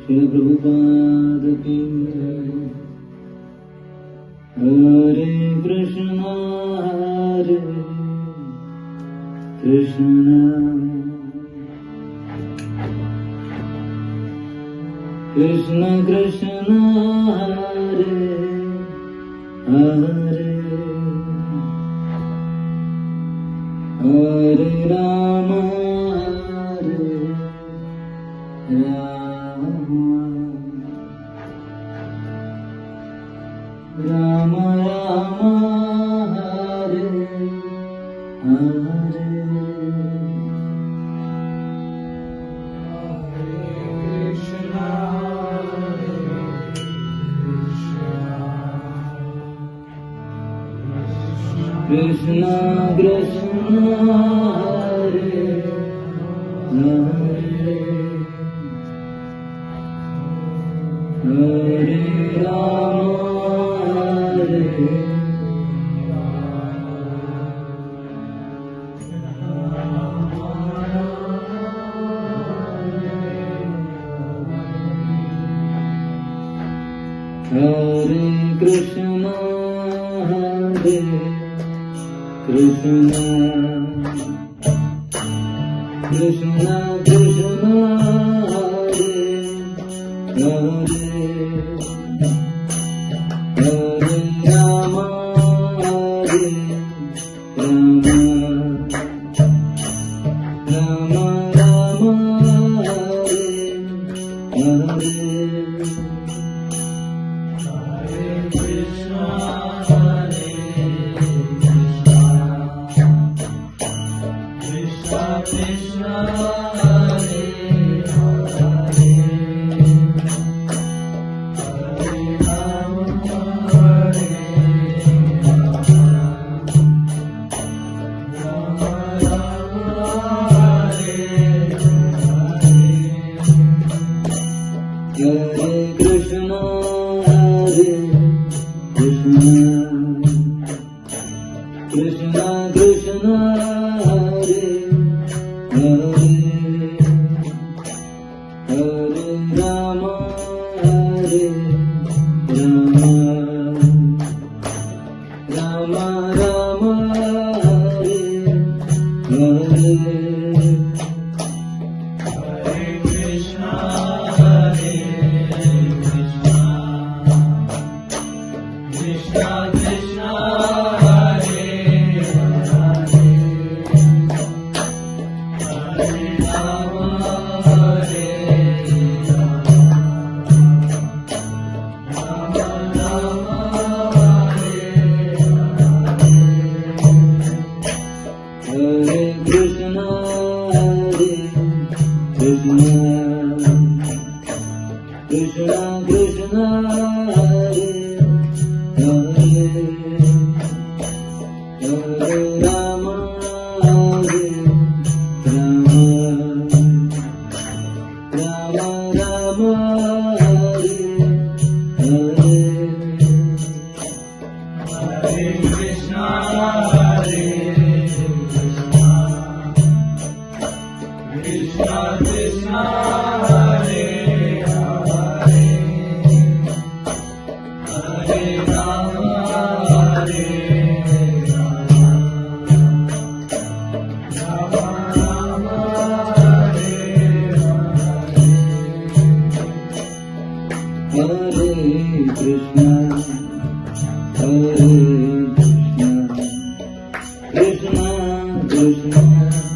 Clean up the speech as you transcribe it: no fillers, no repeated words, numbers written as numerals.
श्रील प्रभुपाद की हरे कृष्णा कृष्णा कृष्ण हरे हरे हरे राम राम राम हरे हरे कृष्ण कृष्ण हरे हरे हरे राम हरे हरे कृष्ण हरे कृष्ण कृष्ण कृष्ण हरे हरे हरे राम हरे Ram Ram Ram Hare Hare Hare Krishna, Hare Krishna, Krishna Krishna, Hare Hare, Hare Rama, Hare Rama, Rama Rama, Hare Hare. Krishna Krishna Hare Hare, Hare Rama Hare Rama, Rama Rama Hare Hare, Hare Krishna Hare Krishna, Krishna Krishna Hare Krishna, Hare Krishna, Krishna Krishna.